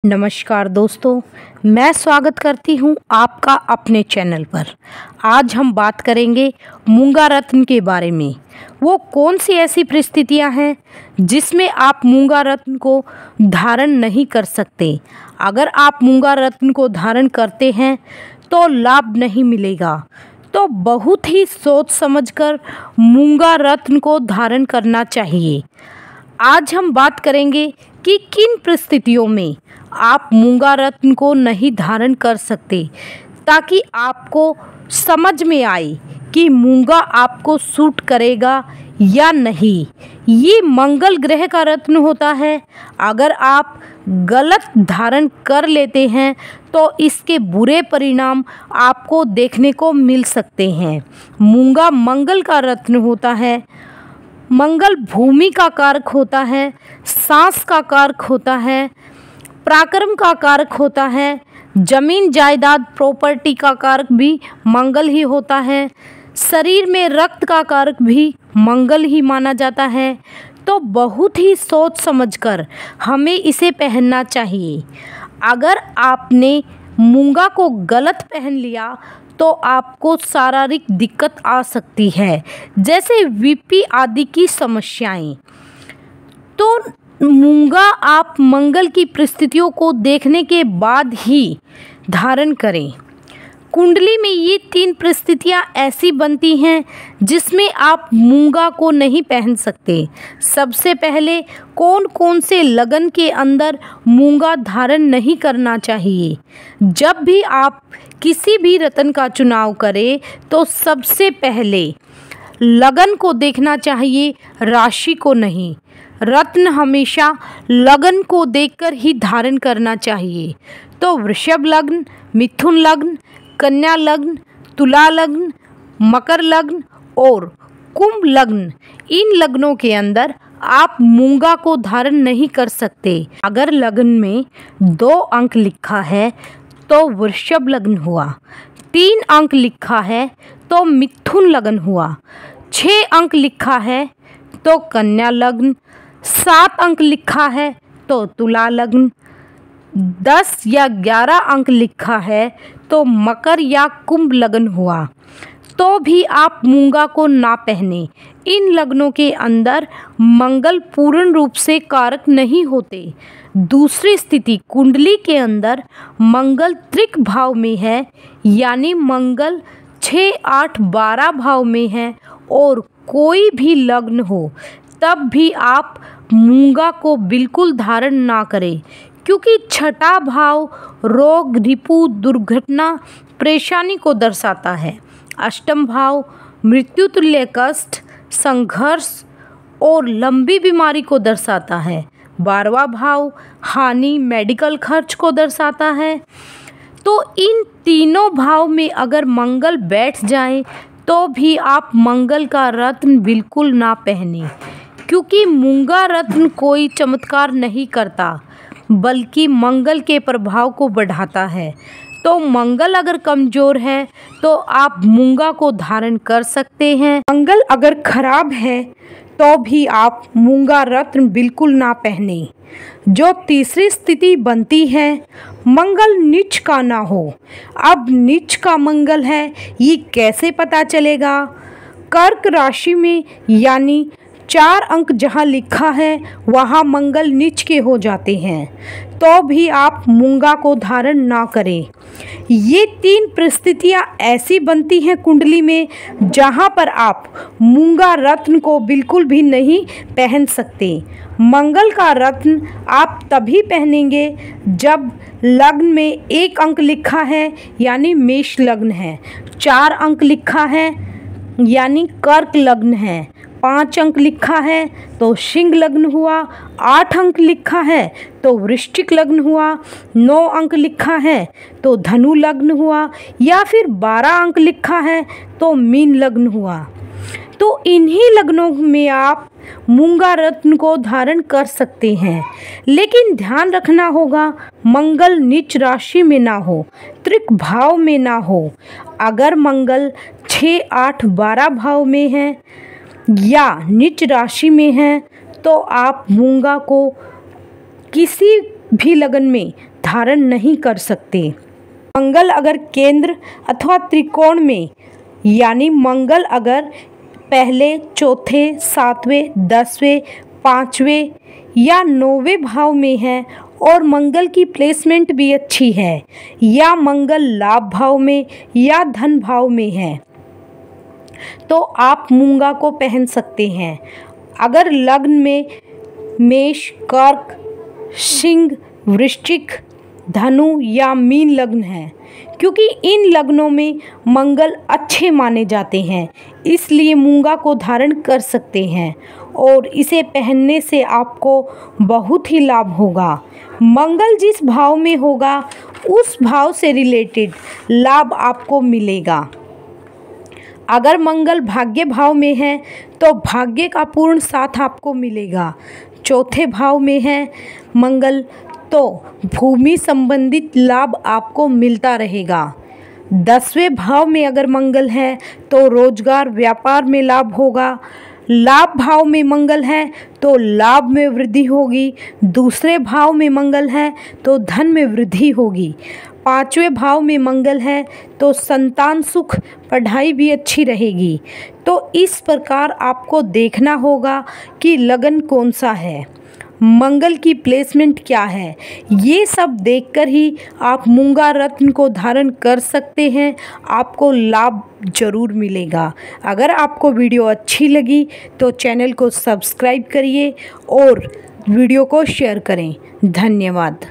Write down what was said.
नमस्कार दोस्तों, मैं स्वागत करती हूं आपका अपने चैनल पर। आज हम बात करेंगे मूंगा रत्न के बारे में। वो कौन सी ऐसी परिस्थितियां हैं जिसमें आप मूंगा रत्न को धारण नहीं कर सकते। अगर आप मूंगा रत्न को धारण करते हैं तो लाभ नहीं मिलेगा। तो बहुत ही सोच समझकर मूंगा रत्न को धारण करना चाहिए। आज हम बात करेंगे कि किन परिस्थितियों में आप मूंगा रत्न को नहीं धारण कर सकते, ताकि आपको समझ में आए कि मूंगा आपको सूट करेगा या नहीं। ये मंगल ग्रह का रत्न होता है। अगर आप गलत धारण कर लेते हैं तो इसके बुरे परिणाम आपको देखने को मिल सकते हैं। मूंगा मंगल का रत्न होता है। मंगल भूमि का कारक होता है, सांस का कारक होता है, पराक्रम का कारक होता है, जमीन जायदाद प्रॉपर्टी का कारक भी मंगल ही होता है, शरीर में रक्त का कारक भी मंगल ही माना जाता है। तो बहुत ही सोच समझकर हमें इसे पहनना चाहिए। अगर आपने मूंगा को गलत पहन लिया तो आपको शारीरिक दिक्कत आ सकती है, जैसे बीपी आदि की समस्याएं। तो मूंगा आप मंगल की परिस्थितियों को देखने के बाद ही धारण करें। कुंडली में ये 3 परिस्थितियां ऐसी बनती हैं जिसमें आप मूंगा को नहीं पहन सकते। सबसे पहले कौन कौन से लगन के अंदर मूंगा धारण नहीं करना चाहिए। जब भी आप किसी भी रत्न का चुनाव करें तो सबसे पहले लगन को देखना चाहिए, राशि को नहीं। रत्न हमेशा लगन को देखकर ही धारण करना चाहिए। तो वृषभ लग्न, मिथुन लग्न, कन्या लग्न, तुला लग्न, मकर लग्न और कुंभ लग्न, इन लग्नों के अंदर आप मूंगा को धारण नहीं कर सकते। अगर लग्न में 2 अंक लिखा है तो वृषभ लग्न हुआ, 3 अंक लिखा है तो मिथुन लग्न हुआ, 6 अंक लिखा है तो कन्या लग्न, 7 अंक लिखा है तो तुला लग्न, 10 या 11 अंक लिखा है तो मकर या कुंभ लग्न हुआ। तो भी आप मूंगा को ना पहने। इन लग्नों के अंदर मंगल पूर्ण रूप से कारक नहीं होते। दूसरी स्थिति, कुंडली के अंदर मंगल त्रिक भाव में है, यानी मंगल 6, 8, 12 भाव में है और कोई भी लग्न हो, तब भी आप मूंगा को बिल्कुल धारण ना करें, क्योंकि 6ठा भाव रोग, रिपु, दुर्घटना, परेशानी को दर्शाता है। अष्टम भाव मृत्यु तुल्य कष्ट, संघर्ष और लंबी बीमारी को दर्शाता है। 12वां भाव हानि, मेडिकल खर्च को दर्शाता है। तो इन तीनों भाव में अगर मंगल बैठ जाए तो भी आप मंगल का रत्न बिल्कुल ना पहने, क्योंकि मूंगा रत्न कोई चमत्कार नहीं करता, बल्कि मंगल के प्रभाव को बढ़ाता है। तो मंगल अगर कमज़ोर है तो आप मूंगा को धारण कर सकते हैं। मंगल अगर खराब है तो भी आप मूंगा रत्न बिल्कुल ना पहने। जो तीसरी स्थिति बनती है, मंगल नीच का ना हो। अब नीच का मंगल है, ये कैसे पता चलेगा। कर्क राशि में यानी 4 अंक जहाँ लिखा है वहाँ मंगल नीच के हो जाते हैं, तो भी आप मूंगा को धारण ना करें। ये 3 परिस्थितियाँ ऐसी बनती हैं कुंडली में जहाँ पर आप मूंगा रत्न को बिल्कुल भी नहीं पहन सकते। मंगल का रत्न आप तभी पहनेंगे जब लग्न में 1 अंक लिखा है, यानी मेष लग्न है, 4 अंक लिखा है यानी कर्क लग्न है, 5 अंक लिखा है तो सिंह लग्न हुआ, 8 अंक लिखा है तो वृश्चिक लग्न हुआ, 9 अंक लिखा है तो धनु लग्न हुआ, या फिर 12 अंक लिखा है तो मीन लग्न हुआ। तो इन्हीं लग्नों में आप मूंगा रत्न को धारण कर सकते हैं, लेकिन ध्यान रखना होगा मंगल नीच राशि में ना हो, त्रिक भाव में ना हो। अगर मंगल 6, 8, 12 भाव में है या नीच राशि में है तो आप मूंगा को किसी भी लगन में धारण नहीं कर सकते। मंगल अगर केंद्र अथवा त्रिकोण में, यानी मंगल अगर पहले, चौथे, सातवें, 10वें, 5वें या 9वें भाव में है और मंगल की प्लेसमेंट भी अच्छी है, या मंगल लाभ भाव में या धन भाव में है, तो आप मूंगा को पहन सकते हैं। अगर लग्न में मेष, कर्क, सिंह, वृश्चिक, धनु या मीन लग्न है, क्योंकि इन लग्नों में मंगल अच्छे माने जाते हैं, इसलिए मूंगा को धारण कर सकते हैं और इसे पहनने से आपको बहुत ही लाभ होगा। मंगल जिस भाव में होगा उस भाव से रिलेटेड लाभ आपको मिलेगा। अगर मंगल भाग्य भाव में है तो भाग्य का पूर्ण साथ आपको मिलेगा। चौथे भाव में है मंगल तो भूमि संबंधित लाभ आपको मिलता रहेगा। 10वें भाव में अगर मंगल है तो रोजगार व्यापार में लाभ होगा। लाभ भाव में मंगल है तो लाभ में वृद्धि होगी। दूसरे भाव में मंगल है तो धन में वृद्धि होगी। 5वें भाव में मंगल है तो संतान सुख, पढ़ाई भी अच्छी रहेगी। तो इस प्रकार आपको देखना होगा कि लगन कौन सा है, मंगल की प्लेसमेंट क्या है। ये सब देखकर ही आप मूंगा रत्न को धारण कर सकते हैं, आपको लाभ जरूर मिलेगा। अगर आपको वीडियो अच्छी लगी तो चैनल को सब्सक्राइब करिए और वीडियो को शेयर करें। धन्यवाद।